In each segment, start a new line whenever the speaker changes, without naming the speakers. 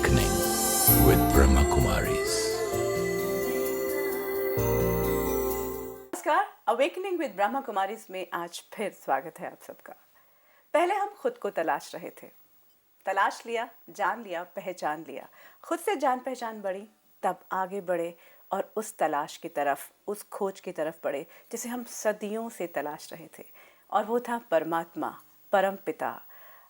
Awakening with Brahma Kumaris.
नमस्कार, awakening with Brahma Kumaris में आज फिर स्वागत है आप सबका। पहले हम खुद को तलाश रहे थे, तलाश लिया, जान लिया, पहचान लिया, खुद से जान पहचान बढ़ी, तब आगे बढ़े और उस तलाश की तरफ, उस खोज की तरफ बढ़े जिसे हम सदियों से तलाश रहे थे। और वो था परमात्मा, परम पिता,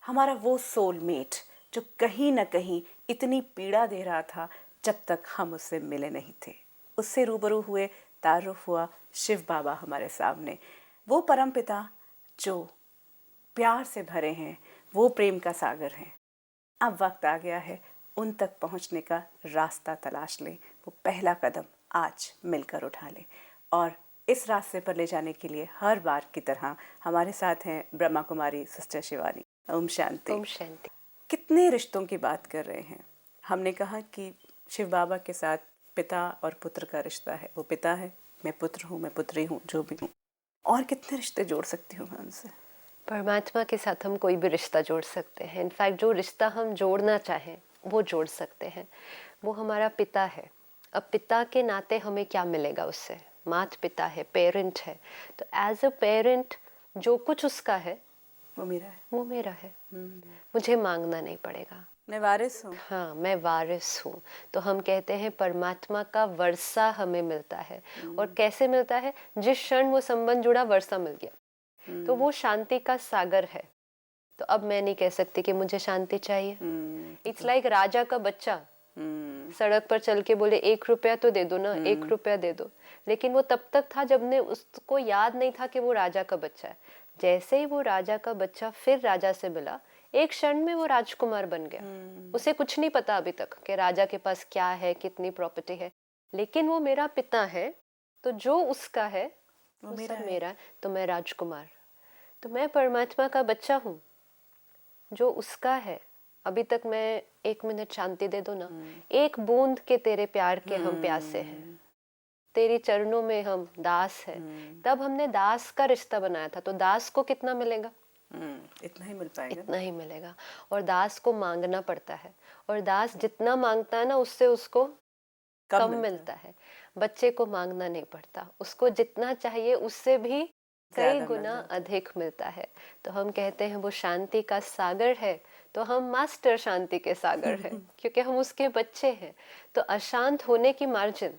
हमारा वो सोलमेट जो कहीं ना कहीं इतनी पीड़ा दे रहा था जब तक हम उससे मिले नहीं थे। उससे रूबरू हुए, तारुफ हुआ, शिव बाबा हमारे सामने, वो परम पिता जो प्यार से भरे हैं, वो प्रेम का सागर हैं। अब वक्त आ गया है उन तक पहुंचने का रास्ता तलाश लें, वो पहला कदम आज मिलकर उठा लें। और इस रास्ते पर ले जाने के लिए हर बार की तरह हमारे साथ हैं ब्रह्मा कुमारी सिस्टर शिवानी। ओम शांति।
ओम शांति।
कितने रिश्तों की बात कर रहे हैं। हमने कहा कि शिव बाबा के साथ पिता और पुत्र का रिश्ता है। वो पिता है, मैं पुत्र हूँ, मैं पुत्री हूँ, जो भी हूँ। और कितने रिश्ते जोड़ सकती हूँ मैं उनसे।
परमात्मा के साथ हम कोई भी रिश्ता जोड़ सकते हैं। इनफैक्ट जो रिश्ता हम जोड़ना चाहें वो जोड़ सकते हैं। वो हमारा पिता है। अब पिता के नाते हमें क्या मिलेगा उससे? माता पिता है, पेरेंट है। तो एज अ पेरेंट जो कुछ उसका है
वो मेरा है,
वो मेरा है। मुझे मांगना नहीं पड़ेगा।
मैं वारिस हूँ।
हाँ, मैं वारिस हूँ। तो हम कहते हैं परमात्मा का वर्षा हमें मिलता है। और कैसे मिलता है? जिस क्षण वो संबंध जुड़ा, वर्षा मिल गया। तो वो शांति का सागर है। तो अब मैं नहीं कह सकती कि मुझे शांति चाहिए। इट्स लाइक राजा का बच्चा सड़क पर चल के बोले 1 रुपया तो दे दो ना, 1 रुपया दे दो। लेकिन वो तब तक था जब ने उसको याद नहीं था कि वो राजा का बच्चा है। जैसे ही वो राजा का बच्चा फिर राजा से मिला, एक क्षण में वो राजकुमार बन गया। उसे कुछ नहीं पता अभी तक कि राजा के पास क्या है, कितनी प्रॉपर्टी है। लेकिन वो मेरा पिता है, तो जो उसका है वो सब मेरा है। तो मैं राजकुमार, तो मैं परमात्मा का बच्चा हूँ जो उसका है। अभी तक मैं 1 मिनट शांति दे दो ना। एक बूंद के तेरे प्यार के हम प्यासे हैं, तेरी चरणों में हम दास हैं। तब हमने दास का रिश्ता बनाया था। तो दास को कितना मिलेगा?
इतना ही मिल पाएगा,
इतना ही मिलेगा। और दास को मांगना पड़ता है। और दास जितना मांगता है ना, उससे उसको कम मिलता है। बच्चे को मांगना नहीं पड़ता, उसको जितना चाहिए उससे भी कई गुना अधिक मिलता है। तो हम कहते हैं वो शांति का सागर है, तो हम मास्टर शांति के सागर हैं क्योंकि हम उसके बच्चे हैं। तो अशांत होने की मार्जिन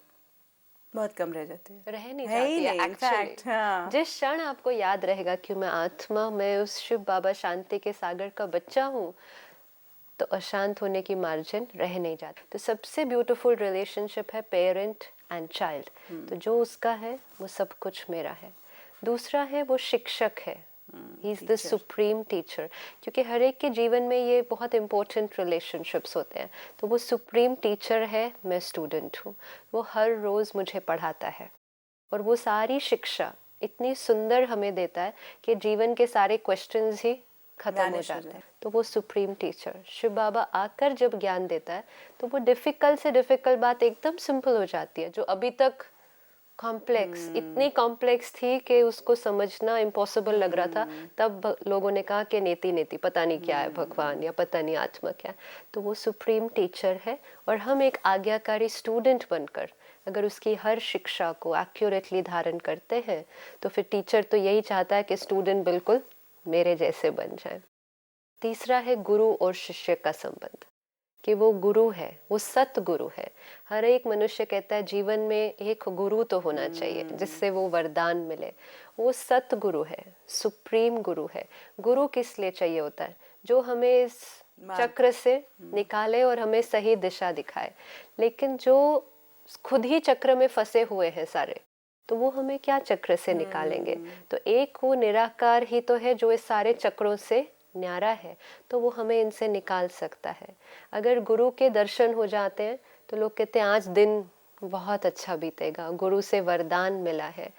बहुत कम रह जाती है,
रह नहीं जाती है एक्चुअली।
हाँ।
जिस क्षण आपको याद रहेगा कि मैं आत्मा, मैं उस शिव बाबा शांति के सागर का बच्चा हूँ, तो अशांत होने की मार्जिन रह नहीं जाती। तो सबसे ब्यूटीफुल रिलेशनशिप है पेरेंट एंड चाइल्ड। तो जो उसका है वो सब कुछ मेरा है। दूसरा है वो शिक्षक है, he is the supreme teacher. क्योंकि हर एक के जीवन में ये बहुत इंपॉर्टेंट रिलेशनशिप्स होते हैं। तो वो सुप्रीम टीचर है, मैं स्टूडेंट हूँ। वो हर रोज मुझे पढ़ाता है और वो सारी शिक्षा इतनी सुंदर हमें देता है कि जीवन के सारे क्वेश्चंस ही खत्म हो जाते हैं। तो वो सुप्रीम टीचर शिव बाबा आकर जब ज्ञान देता है तो वो डिफिकल्ट से डिफिकल्ट बात एकदम सिंपल हो जाती है। जो अभी तक कॉम्प्लेक्स, इतनी कॉम्प्लेक्स थी कि उसको समझना इम्पॉसिबल लग रहा था, तब लोगों ने कहा कि नेति नेति, पता नहीं क्या है भगवान या पता नहीं आत्मा क्या है। तो वो सुप्रीम टीचर है। और हम एक आज्ञाकारी स्टूडेंट बनकर अगर उसकी हर शिक्षा को एक्यूरेटली धारण करते हैं तो फिर टीचर तो यही चाहता है कि स्टूडेंट बिल्कुल मेरे जैसे बन जाए। तीसरा है गुरु और शिष्य का संबंध, कि वो गुरु है, वो सतगुरु है। हर एक मनुष्य कहता है जीवन में एक गुरु तो होना चाहिए जिससे वो वरदान मिले। वो सतगुरु है, सुप्रीम गुरु है। गुरु किस लिए चाहिए होता है? जो हमें इस चक्र से निकाले और हमें सही दिशा दिखाए। लेकिन जो खुद ही चक्र में फंसे हुए हैं सारे, तो वो हमें क्या चक्र से निकालेंगे? तो एक वो निराकार ही तो है जो इस सारे चक्रों से न्यारा है, तो वो हमें इनसे निकाल सकता है। अगर गुरु के दर्शन हो जाते हैं तो लोग कहते हैं आज दिन बहुत अच्छा बीतेगा, गुरु से वरदान मिला है।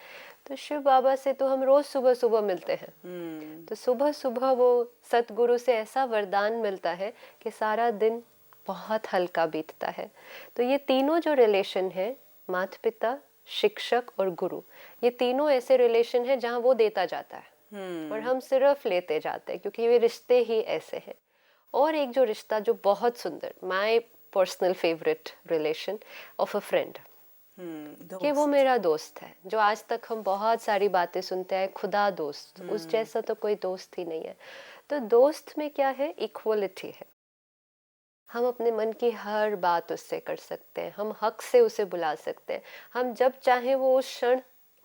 तो शिव बाबा से तो हम रोज सुबह सुबह मिलते हैं। तो सुबह सुबह वो सतगुरु से ऐसा वरदान मिलता है कि सारा दिन बहुत हल्का बीतता है। तो ये तीनों जो रिलेशन है, माता पिता, शिक्षक और गुरु, ये तीनों ऐसे रिलेशन है जहाँ वो देता जाता है और हम सिर्फ लेते जाते हैं, क्योंकि ये रिश्ते ही ऐसे हैं। और एक जो रिश्ता जो बहुत सुंदर, my personal favourite relation of a friend, कि वो
दोस्त।
मेरा दोस्त है, जो आज तक हम बहुत सारी बातें सुनते हैं, खुदा दोस्त, उस जैसा तो कोई दोस्त ही नहीं है। तो दोस्त में क्या है, इक्वलिटी है। हम अपने मन की हर बात उससे कर सकते हैं, हम हक से उसे बुला सकते हैं, हम जब चाहें वो उस क्षण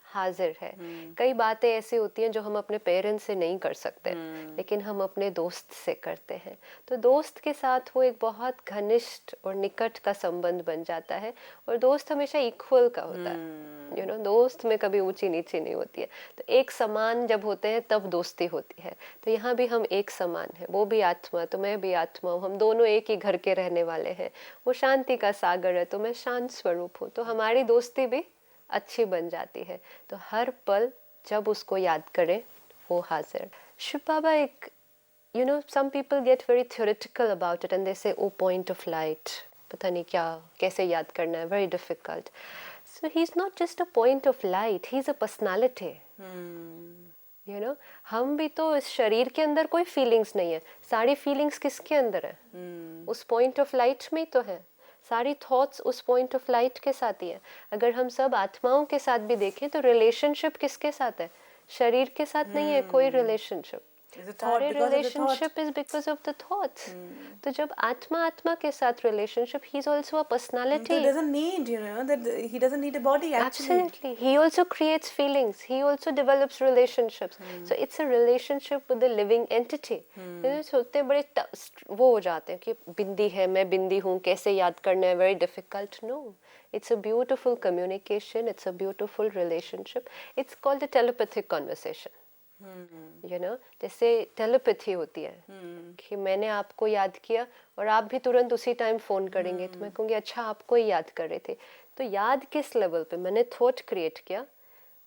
हाजिर है। कई बातें ऐसी होती हैं जो हम अपने पेरेंट्स से नहीं कर सकते, लेकिन हम अपने दोस्त से करते हैं। तो दोस्त के साथ वो एक बहुत घनिष्ठ और निकट का संबंध बन जाता है, और दोस्त हमेशा इक्वल का होता है। दोस्त में कभी ऊंची नीची नहीं होती है। तो एक समान जब होते हैं तब दोस्ती होती है। तो यहाँ भी हम एक समान है, वो भी आत्मा तो मैं भी आत्मा हूँ, हम दोनों एक ही घर के रहने वाले हैं। वो शांति का सागर है तो मैं शांत स्वरूप हूँ, तो हमारी दोस्ती भी अच्छी बन जाती है। तो हर पल जब उसको याद करें वो हाजिर। शिव बाबा एक some people get very theoretical about it and they say, oh, point of light, पता नहीं क्या कैसे याद करना है, very difficult. So he's not just a point of light, he's a personality. हम भी तो इस शरीर के अंदर कोई फीलिंग्स नहीं है, सारी फीलिंग्स किसके अंदर है? उस पॉइंट ऑफ लाइट में तो है, सारी थॉट्स उस पॉइंट ऑफ लाइट के साथ ही है। अगर हम सब आत्माओं के साथ भी देखें तो रिलेशनशिप किसके साथ है? शरीर के साथ नहीं है कोई रिलेशनशिप। सारे relationship is because of the thoughts. तो जब आत्मा आत्मा के साथ relationship, he is also a personality.
He doesn't need, that he doesn't need a body actually.
Absolutely. He also creates feelings. He also develops relationships. So it's a relationship with the living entity. सोचते बड़े वो हो जाते हैं कि बिंदी है, मैं बिंदी हूँ, कैसे याद करना है, very difficult. No. It's a beautiful communication. It's a beautiful relationship. It's called a telepathic conversation. जैसे टेलीपैथी होती है कि मैंने आपको याद किया और आप भी तुरंत उसी टाइम फोन करेंगे, तो मैं कहूँगी अच्छा आपको ही याद कर रहे थे। तो याद किस लेवल पे? मैंने थॉट क्रिएट किया,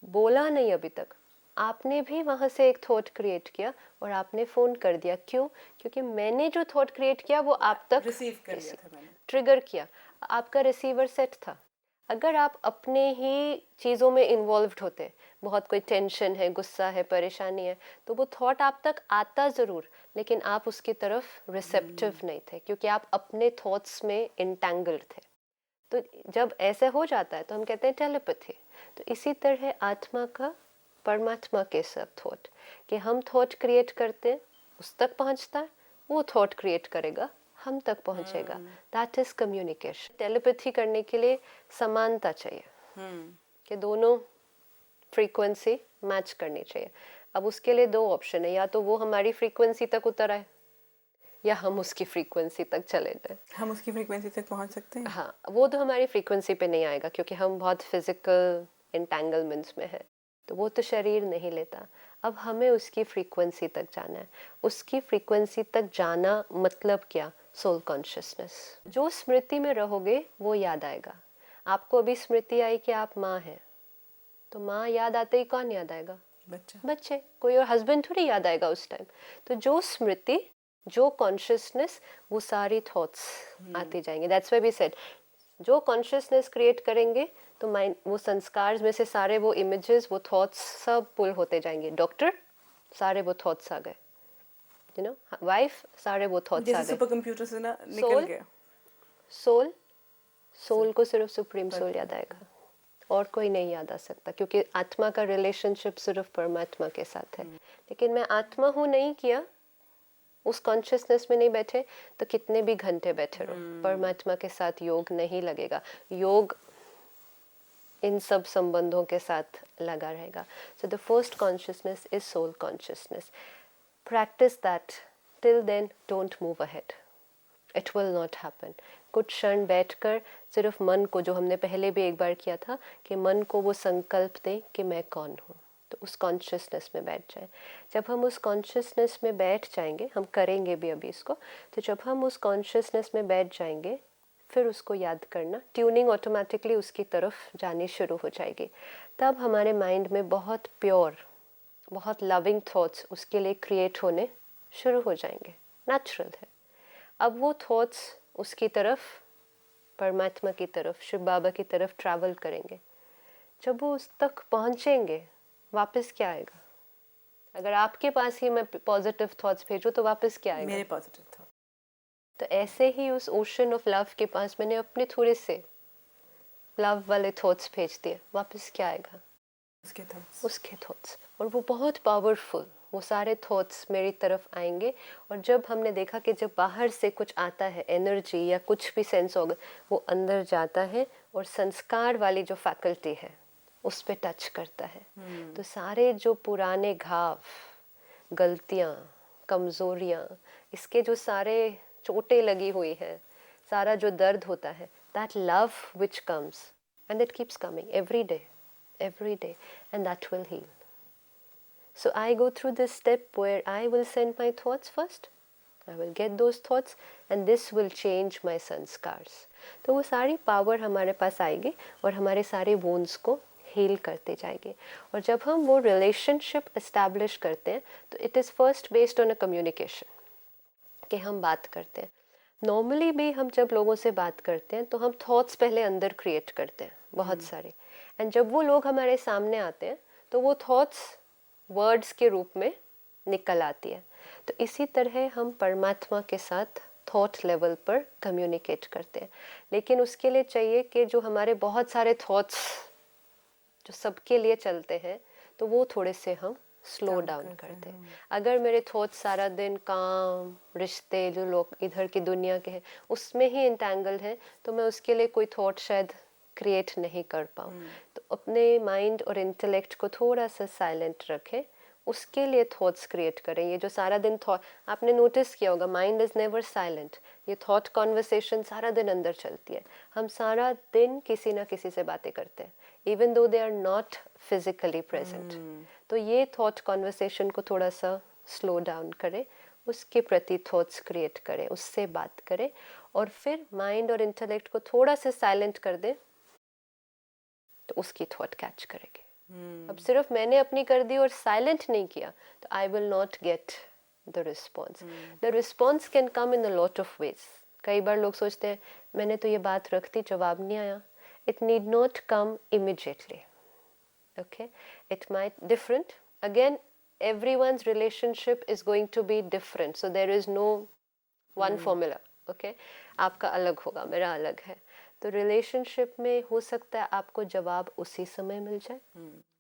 बोला नहीं अभी तक, आपने भी वहां से एक थॉट क्रिएट किया और आपने फोन कर दिया। क्यों? क्योंकि मैंने जो थॉट क्रिएट किया वो आप तक
रिसीव कर लिया था मैंने,
ट्रिगर किया, आपका रिसीवर सेट था। अगर आप अपने ही चीज़ों में इन्वॉल्व्ड होते, बहुत कोई टेंशन है, गुस्सा है, परेशानी है, तो वो थॉट आप तक आता ज़रूर, लेकिन आप उसकी तरफ रिसेप्टिव नहीं थे, क्योंकि आप अपने थॉट्स में इंटैंगल्ड थे। तो जब ऐसे हो जाता है तो हम कहते हैं टेलीपैथी। तो इसी तरह आत्मा का परमात्मा के साथ थॉट, कि हम थॉट क्रिएट करते हैं, उस तक पहुंचता है, वो थॉट क्रिएट करेगा, हम तक पहुंचेगा। That is communication. टेलीपैथी करने के लिए समानता चाहिए, कि दोनों फ्रीक्वेंसी मैच करनी चाहिए। अब उसके लिए दो ऑप्शन है, या तो वो हमारी फ्रीक्वेंसी तक उतर आए या हम उसकी फ्रीक्वेंसी तक चले जाए।
हम उसकी फ्रीक्वेंसी तक पहुंच सकते हैं।
हाँ, वो तो हमारी फ्रीक्वेंसी पे नहीं आएगा क्योंकि हम बहुत फिजिकल एंटेंगलमेंट्स में है, तो वो तो शरीर नहीं लेता। अब हमें उसकी फ्रीक्वेंसी तक जाना है। उसकी फ्रीक्वेंसी तक जाना मतलब क्या? Soul consciousness. जो स्मृति में रहोगे वो याद आएगा। आपको अभी स्मृति आई कि आप माँ हैं, तो माँ याद आते ही कौन याद आएगा? बच्चे। कोई और हस्बैंड थोड़ी याद आएगा उस टाइम। तो जो स्मृति, जो कॉन्शियसनेस, वो सारी थॉट्स आती जाएंगे। दैट्स व्हाई वी सेड, जो कॉन्शियसनेस क्रिएट करेंगे तो माइंड, वो संस्कार में से सारे वो इमेजेस, वो थॉट्स सब पुल होते जाएंगे। डॉक्टर, सारे वो थॉट्स आ गए। वाइफ, सारे वो थॉट्स आ गए।
जैसे सुपर कंप्यूटर से ना निकल गया।
सोल को सिर्फ सुप्रीम सोल याद आएगा, और कोई नहीं याद आ सकता, क्योंकि आत्मा का रिलेशनशिप सिर्फ परमात्मा के साथ है। लेकिन मैं आत्मा हूँ नहीं किया, उस कॉन्शियसनेस में नहीं बैठे, तो कितने भी घंटे बैठे रहो, परमात्मा के साथ योग नहीं लगेगा। योग इन सब संबंधों के साथ लगा रहेगा। So the first consciousness is soul consciousness. Practice that, till then don't move ahead, it will not happen. कुछ क्षण बैठकर सिर्फ मन को, जो हमने पहले भी एक बार किया था, कि मन को वो संकल्प दें कि मैं कौन हूँ, तो उस कॉन्शियसनेस में बैठ जाए। जब हम उस कॉन्शियसनेस में बैठ जाएंगे, हम करेंगे भी अभी इसको, तो जब हम उस कॉन्शियसनेस में बैठ जाएंगे, फिर उसको याद करना, ट्यूनिंग ऑटोमेटिकली उसकी तरफ जानी शुरू हो जाएगी। तब हमारे माइंड में बहुत प्योर, बहुत लविंग थॉट्स उसके लिए क्रिएट होने शुरू हो जाएंगे। नेचुरल है। अब वो थॉट्स उसकी तरफ, परमात्मा की तरफ, शिव बाबा की तरफ ट्रैवल करेंगे। जब वो उस तक पहुंचेंगे, वापस क्या आएगा? अगर आपके पास ही मैं पॉजिटिव थॉट्स भेजूं तो वापस क्या आएगा?
मेरे पॉजिटिव थॉट।
तो ऐसे ही उस ओशन ऑफ लव के पास मैंने अपने थोड़े से लव वाले थॉट्स भेज दिए, वापस क्या आएगा? उसके थॉट्स। और वो बहुत पावरफुल, वो सारे थॉट्स मेरी तरफ आएंगे। और जब हमने देखा कि जब बाहर से कुछ आता है, एनर्जी या कुछ भी सेंस होगा, वो अंदर जाता है और संस्कार वाली जो फैकल्टी है उस पे टच करता है। तो सारे जो पुराने घाव, गलतियाँ, कमज़ोरियाँ, इसके जो सारे चोटें लगी हुई हैं, सारा जो दर्द होता है, that love which comes and it keeps coming every day, and that will heal. So I go through this step where I will send my thoughts first, I will get those thoughts and this will change my sanskars. तो वो सारी power हमारे पास आएगी और हमारे सारे wounds को heal करते जाएंगे। और जब हम वो रिलेशनशिप एस्टैब्लिश करते हैं तो it is first based on a communication, कि हम बात करते हैं। नॉर्मली भी हम जब लोगों से बात करते हैं तो हम थॉट्स पहले अंदर क्रिएट करते हैं बहुत सारे, एंड जब वो लोग हमारे सामने आते हैं तो वो थॉट्स वर्ड्स के रूप में निकल आती है। तो इसी तरह हम परमात्मा के साथ थॉट लेवल पर कम्युनिकेट करते हैं। लेकिन उसके लिए चाहिए कि जो हमारे बहुत सारे थॉट्स जो सबके लिए चलते हैं, तो वो थोड़े से हम स्लो डाउन करते हैं। अगर मेरे थॉट्स सारा दिन काम, रिश्ते, जो लोग इधर की दुनिया के हैं उसमें ही इंटैंगल हैं, तो मैं उसके लिए कोई थॉट शायद क्रिएट नहीं कर पाऊँ। तो अपने माइंड और इंटेलेक्ट को थोड़ा सा साइलेंट रखें, उसके लिए थॉट्स क्रिएट करें। ये जो सारा दिन थॉट, आपने नोटिस किया होगा, माइंड इज़ नेवर साइलेंट। ये थॉट कॉन्वर्सेशन सारा दिन अंदर चलती है। हम सारा दिन किसी ना किसी से बातें करते हैं, even though they are not physically present. तो ये थॉट कॉन्वर्सेशन को थोड़ा सा स्लो डाउन करें, उसके प्रति थॉट्स क्रिएट करें, उससे बात करें, और फिर माइंड और इंटेलेक्ट को थोड़ा सा साइलेंट कर दें तो उसकी थॉट कैच करेंगे। अब सिर्फ मैंने अपनी कर दी और साइलेंट नहीं किया तो I will not get the response. The response can come in a lot of ways. कई बार लोग सोचते हैं मैंने तो ये बात रख दी, जवाब नहीं आया। It need not come immediately, okay? It might different, again everyone's relationship is going to be different, so there is no one formula, okay? आपका अलग होगा, मेरा अलग है। तो रिलेशनशिप में हो सकता है आपको जवाब उसी समय मिल जाए,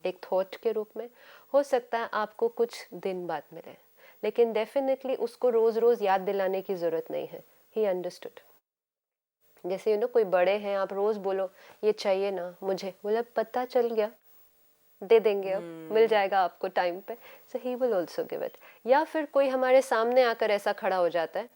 एक थॉट के रूप में। हो सकता है आपको कुछ दिन बाद मिले, लेकिन डेफिनेटली उसको रोज रोज याद दिलाने की जरूरत नहीं है। He understood. जैसे कोई बड़े हैं, आप रोज बोलो ये चाहिए ना मुझे, बोला पता चल गया, दे देंगे, अब मिल जाएगा आपको टाइम पे। So he will also give it. या फिर कोई हमारे सामने आकर ऐसा खड़ा हो जाता है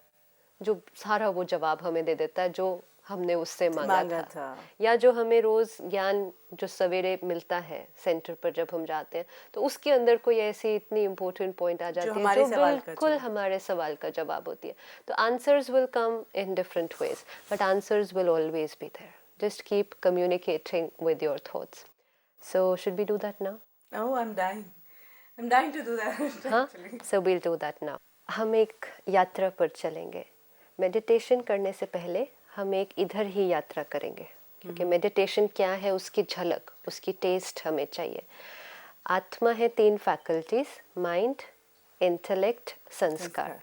जो सारा वो जवाब हमें दे देता है जो हमने उससे मांगा था। या जो हमें रोज ज्ञान जो सवेरे मिलता है सेंटर पर जब हम जाते हैं, तो उसके अंदर कोई ऐसी इतनी इम्पोर्टेंट पॉइंट आ जाती है जो बिल्कुल हमारे सवाल का जवाब होती है। तो answers will come in different ways, but answers will always be there. Just keep communicating with your thoughts. So should we do that now?
Oh, I'm dying. I'm dying to do that.
हाँ, so we'll do that now. हम एक यात्रा पर चलेंगे। Meditation करने से पहले हम एक इधर ही यात्रा करेंगे, क्योंकि मेडिटेशन क्या है उसकी झलक, उसकी टेस्ट हमें चाहिए। आत्मा है 3 फैकल्टीज, माइंड, इंटेलेक्ट, संस्कार।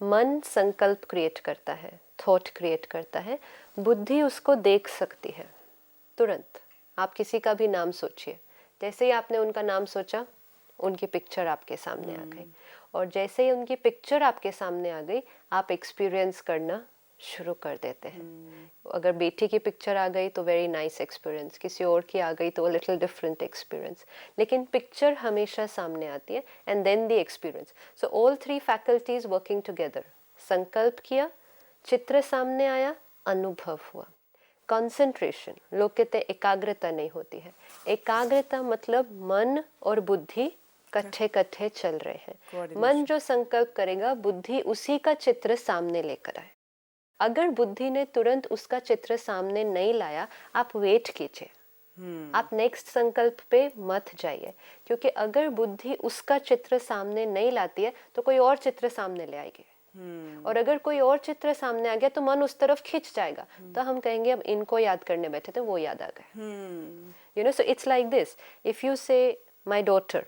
मन संकल्प क्रिएट करता है, थॉट क्रिएट करता है। बुद्धि उसको देख सकती है तुरंत। आप किसी का भी नाम सोचिए, जैसे ही आपने उनका नाम सोचा उनकी पिक्चर आपके सामने आ गई, और जैसे ही उनकी पिक्चर आपके सामने आ गई आप एक्सपीरियंस करना शुरू कर देते हैं। अगर बेटी की पिक्चर आ गई तो वेरी नाइस एक्सपीरियंस, किसी और की आ गई तो लिटिल डिफरेंट एक्सपीरियंस, लेकिन पिक्चर हमेशा सामने आती है and then the experience. So all 3 faculties working together. संकल्प किया, चित्र सामने आया, अनुभव हुआ। कंसंट्रेशन, लोग कहते हैं एकाग्रता नहीं होती है। एकाग्रता मतलब मन और बुद्धि इकट्ठे चल रहे हैं। मन जो संकल्प करेगा, बुद्धि उसी का चित्र सामने लेकर आए। अगर बुद्धि ने तुरंत उसका चित्र सामने नहीं लाया, आप वेट कीजिए, आप नेक्स्ट संकल्प पे मत जाइए, क्योंकि अगर बुद्धि उसका चित्र सामने नहीं लाती है तो कोई और चित्र सामने ले आएगी। और अगर कोई और चित्र सामने आ गया तो मन उस तरफ खिंच जाएगा, तो हम कहेंगे अब इनको याद करने बैठे थे, वो याद आ गए। So it's like this, if you से माय डॉटर,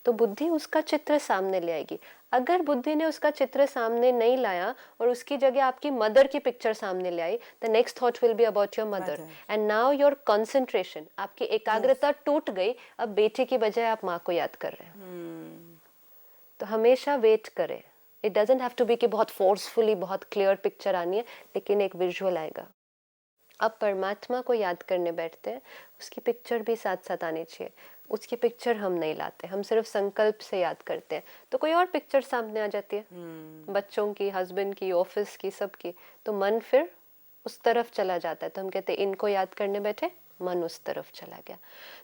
तो बुद्धि उसका चित्र सामने ले आएगी। अगर बुद्धि ने उसका चित्र सामने नहीं लाया और उसकी जगह आपकी मदर की पिक्चर सामने ले आई, the next thought will be about your mother and now your concentration, आपकी एकाग्रता टूट गई। अब बेटे की बजाय आप माँ को याद कर रहे हैं। तो हमेशा वेट करें। It doesn't have to be कि बहुत फोर्सफुली बहुत क्लियर पिक्चर आनी है, लेकिन एक विजुअल आएगा। अब परमात्मा को याद करने बैठते हैं, उसकी पिक्चर भी साथ साथ आनी चाहिए। उसकी पिक्चर हम नहीं लाते, हम सिर्फ संकल्प से याद करते हैं, तो कोई और पिक्चर सामने आ जाती है, बच्चों की, हस्बैंड की, ऑफिस की, सबकी, तो मन फिर उस तरफ चला जाता है। तो हम कहते हैं इनको याद करने बैठे, मन उस तरफ चला गया।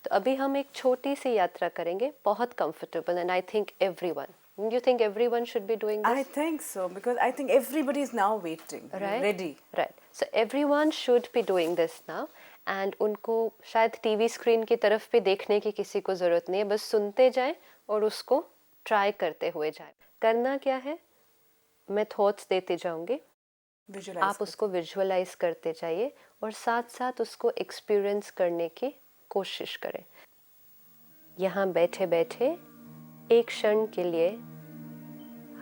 तो अभी हम एक छोटी सी यात्रा करेंगे, बहुत comfortable, and I think everyone, you think everyone should be doing this?
I think so, because I think everybody is now waiting, ready.
Right. So everyone should be doing this now. And उनको शायद TV screen की तरफ भी देखने की किसी को ज़रूरत नहीं है, बस सुनते जाएं और उसको ट्राई करते हुए जाएं। करना क्या है, मैं थॉट्स देते जाऊंगी, आप उसको विजुअलाइज करते जाइए और साथ साथ उसको एक्सपीरियंस करने की कोशिश करें। यहाँ बैठे बैठे एक क्षण के लिए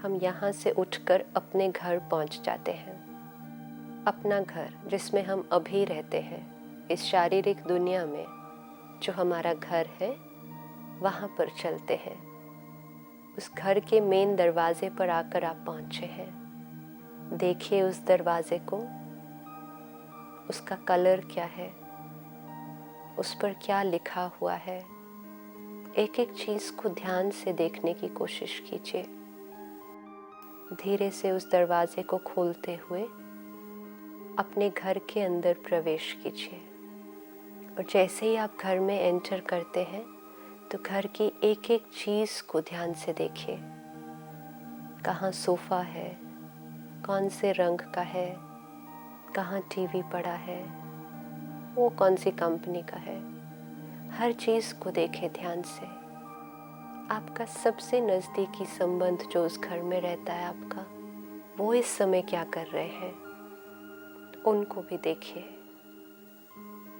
हम यहाँ से उठकर अपने घर पहुँच जाते हैं। अपना घर जिसमें हम अभी रहते हैं, इस शारीरिक दुनिया में जो हमारा घर है, वहाँ पर चलते हैं। उस घर के मेन दरवाजे पर आकर आप पहुँचे हैं। देखिए उस दरवाजे को, उसका कलर क्या है, उस पर क्या लिखा हुआ है। एक एक चीज़ को ध्यान से देखने की कोशिश कीजिए। धीरे से उस दरवाजे को खोलते हुए अपने घर के अंदर प्रवेश कीजिए। और जैसे ही आप घर में एंटर करते हैं तो घर की एक एक चीज़ को ध्यान से देखिए। कहाँ सोफ़ा है, कौन से रंग का है, कहाँ टीवी पड़ा है, वो कौन सी कंपनी का है। हर चीज़ को देखें ध्यान से। आपका सबसे नज़दीकी संबंध जो उस घर में रहता है आपका, वो इस समय क्या कर रहे हैं, उनको भी देखिए।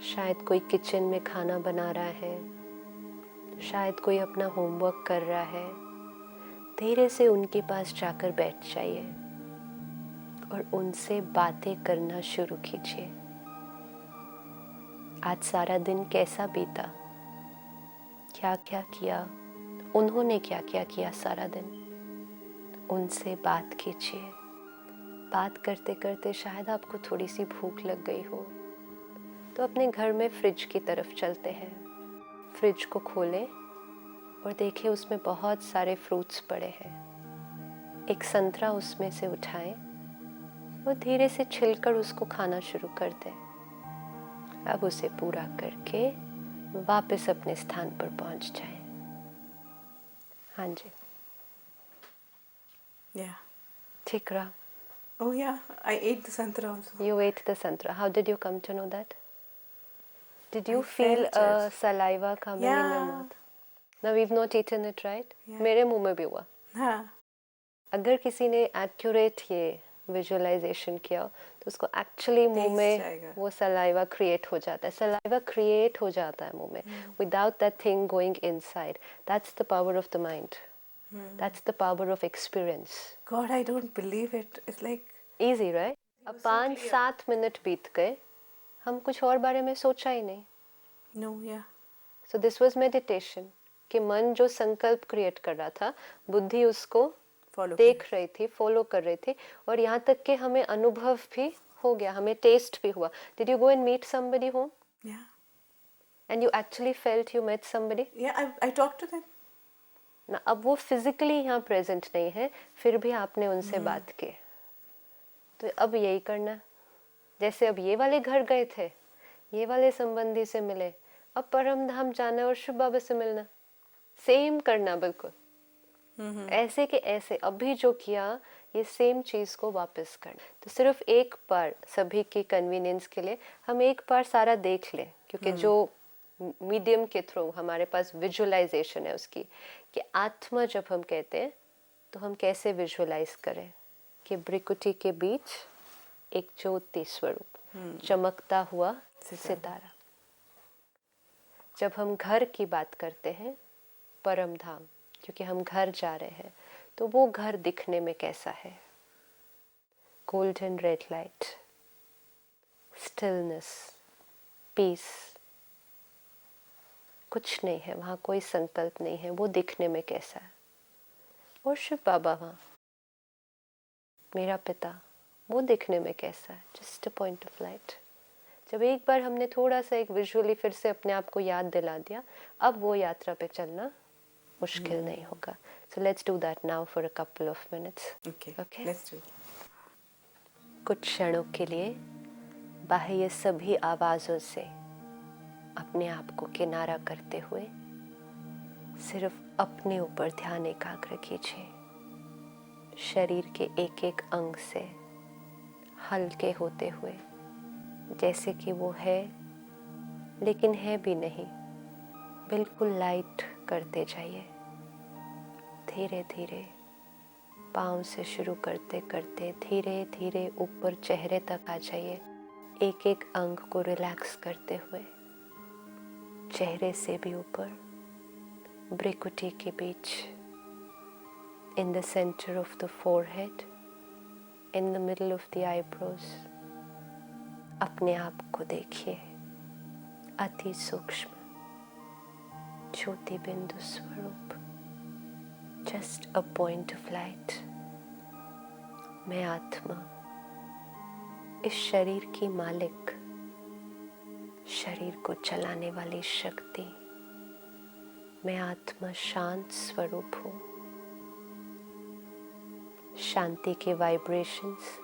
शायद कोई किचन में खाना बना रहा है, शायद कोई अपना होमवर्क कर रहा है। धीरे से उनके पास जाकर बैठ जाइए और उनसे बातें करना शुरू कीजिए। आज सारा दिन कैसा बीता, क्या क्या किया, उन्होंने क्या क्या किया सारा दिन, उनसे बात कीजिए। बात करते करते शायद आपको थोड़ी सी भूख लग गई हो, तो अपने घर में फ्रिज की तरफ चलते हैं। फ्रिज को खोलें और देखें उसमें बहुत सारे फ्रूट्स पड़े हैं। एक संतरा उसमें से उठाएं और धीरे से छिलकर उसको खाना शुरू कर दें। अब उसे पूरा करके वापस अपने स्थान पर पहुंच जाएं। हाँ जी,
Yeah.
ठीक रहा।
Oh yeah, I ate the santra also.
You ate the santra. How did you come to know that? Did you
I
feel
felt it.
saliva coming in your
Yeah.
mouth? Now we've not eaten it, right?
Yeah.
मेरे मुंह में भी हुआ।
हाँ.
अगर किसी ने accurate ये विजुअलाइजेशन किया तो उसको एक्चुअली मुंह में वो सलाइवा क्रिएट हो जाता है। सलाइवा क्रिएट हो जाता है मुंह में without that thing going inside. That's the power of the mind, that's the power of experience.
God, I don't believe it. It's like
easy right. अब 5-7 मिनट बीत गए, हम कुछ और बारे में सोचा ही नहीं।
no, yeah.
So this was meditation कि मन जो संकल्प क्रिएट कर रहा था, बुद्धि उसको
Follow.
देख रही थी, फॉलो कर रही थी, और यहाँ तक कि हमें अनुभव भी हो गया, हमें टेस्ट भी हुआ। Did you go and meet somebody home?
Yeah.
And you actually felt you met somebody?
Yeah, I talked to them.
ना, अब वो फिजिकली यहाँ प्रेजेंट नहीं है, फिर भी आपने उनसे बात की। तो अब यही करना, जैसे अब ये वाले घर गए थे, ये वाले संबंधी से मिले, अब परम धाम जाना और शिव बाबा से मिलना, सेम करना बिल्कुल। ऐसे के ऐसे अभी जो किया ये सेम चीज को वापस करना। तो सिर्फ एक बार सभी की कन्वीनियंस के लिए हम एक बार सारा देख लें, क्योंकि जो मीडियम के थ्रू हमारे पास विजुअलाइजेशन है उसकी, कि आत्मा जब हम कहते हैं तो हम कैसे विजुअलाइज करें कि भ्रिकुटी के बीच एक ज्योति स्वरूप, चमकता हुआ सितारा। जब हम घर की बात करते हैं, परम धाम, क्योंकि हम घर जा रहे हैं, तो वो घर दिखने में कैसा है? Golden red light, stillness, peace, कुछ नहीं है वहाँ, कोई संकल्प नहीं है, वो दिखने में कैसा है? और शिव बाबा वहाँ, मेरा पिता, वो दिखने में कैसा है? Just a point of light. जब एक बार हमने थोड़ा सा एक विजुअली फिर से अपने आप को याद दिला दिया, अब वो यात्रा पे चलना मुश्किल नहीं होगा। So let's do that now for a couple of minutes.
Okay, let's do it.
कुछ क्षणों के लिए बाह्य सभी आवाजों से अपने आप को किनारा करते हुए सिर्फ अपने ऊपर ध्यान एकाग्र कीजिए। शरीर के एक एक अंग से हल्के होते हुए, जैसे कि वो है लेकिन है भी नहीं, बिल्कुल लाइट करते जाइए। धीरे धीरे पाँव से शुरू करते करते धीरे धीरे ऊपर चेहरे तक आ जाइए, एक एक अंग को रिलैक्स करते हुए। चेहरे से भी ऊपर, भ्रुकुटी के बीच, in the centre of the forehead, in the middle of the eyebrows. अपने आप को देखिए, अति सूक्ष्म ज्योति बिंदु स्वरूप, just a point of light. मैं आत्मा, इस शरीर की मालिक, शरीर को चलाने वाली शक्ति। मैं आत्मा शांत स्वरूप हूँ। शांति के वाइब्रेशंस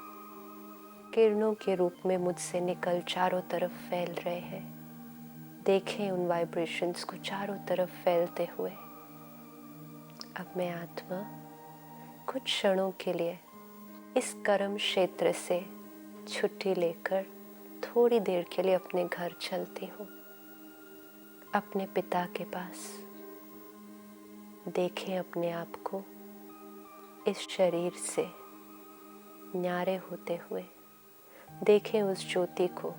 किरणों के रूप में मुझसे निकल चारों तरफ फैल रहे हैं। देखें उन वाइब्रेशंस को चारों तरफ फैलते हुए। अब मैं आत्मा कुछ क्षणों के लिए इस कर्म क्षेत्र से छुट्टी लेकर थोड़ी देर के लिए अपने घर चलती हूँ, अपने पिता के पास। देखें अपने आप को इस शरीर से न्यारे होते हुए। देखें उस ज्योति को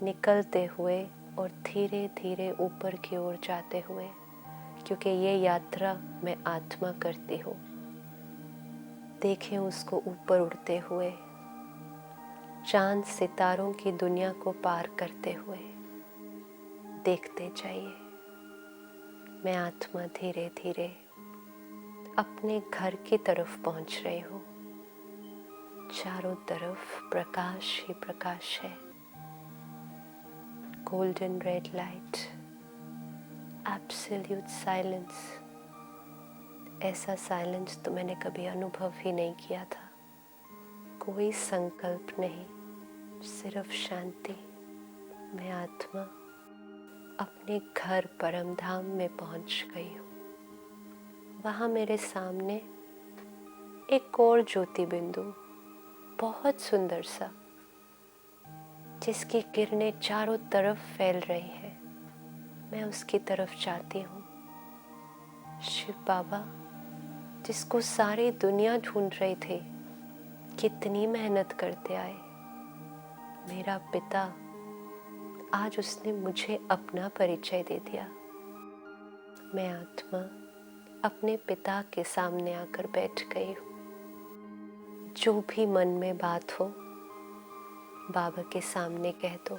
निकलते हुए और धीरे धीरे ऊपर की ओर जाते हुए, क्योंकि ये यात्रा मैं आत्मा करती हूँ। देखें उसको ऊपर उड़ते हुए, चांद सितारों की दुनिया को पार करते हुए। देखते जाइए। मैं आत्मा धीरे धीरे अपने घर की तरफ पहुंच रही हूँ। चारों तरफ प्रकाश ही प्रकाश है। Golden red light, absolute silence. ऐसा साइलेंस तो मैंने कभी अनुभव ही नहीं किया था। कोई संकल्प नहीं, सिर्फ शांति। मैं आत्मा अपने घर परम धाम में पहुंच गई हूँ। वहाँ मेरे सामने एक और ज्योति बिंदु, बहुत सुंदर सा, जिसकी किरणें चारों तरफ फैल रही हैं। मैं उसकी तरफ जाती हूँ। शिव बाबा, जिसको सारी दुनिया ढूंढ रही थी, कितनी मेहनत करते आए। मेरा पिता, आज उसने मुझे अपना परिचय दे दिया। मैं आत्मा अपने पिता के सामने आकर बैठ गई हूँ। जो भी मन में बात हो बाबा के सामने कह दो।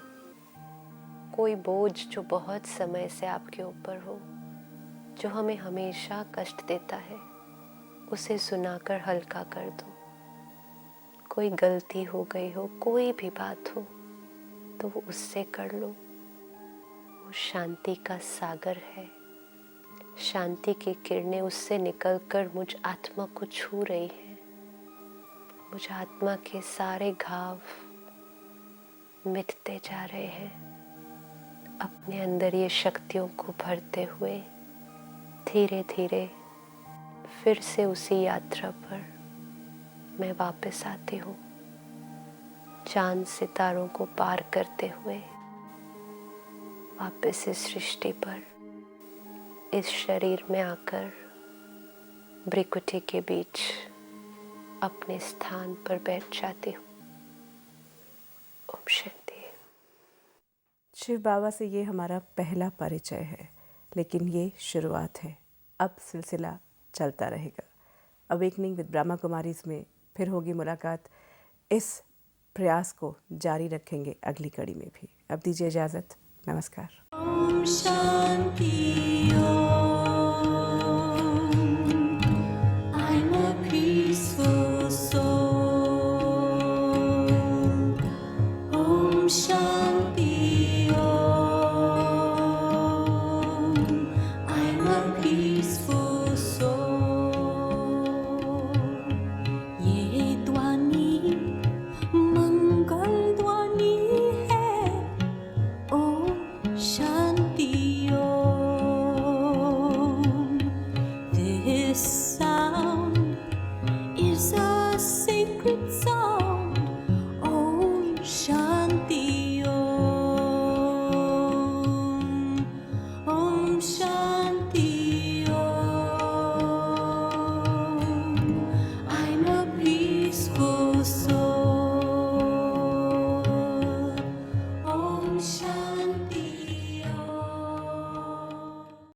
कोई बोझ जो बहुत समय से आपके ऊपर हो, जो हमें हमेशा कष्ट देता है, उसे सुनाकर हल्का कर दो। कोई गलती हो गई हो, कोई भी बात हो, तो वो उससे कर लो। वो शांति का सागर है। शांति की किरणें उससे निकलकर मुझ आत्मा को छू रही है। मुझ आत्मा के सारे घाव मिटते जा रहे हैं। अपने अंदर ये शक्तियों को भरते हुए धीरे धीरे फिर से उसी यात्रा पर मैं वापस आती हूँ। चांद सितारों को पार करते हुए वापस इस सृष्टि पर, इस शरीर में आकर भ्रुकुटी के बीच अपने स्थान पर बैठ जाती हूँ। ओम शांति।
शिव बाबा से ये हमारा पहला परिचय है, लेकिन ये शुरुआत है। अब सिलसिला चलता रहेगा। अवेकनिंग विद ब्रह्मा कुमारीज में फिर होगी मुलाकात। इस प्रयास को जारी रखेंगे अगली कड़ी में भी। अब दीजिए इजाज़त। नमस्कार।
Om Shanti Om।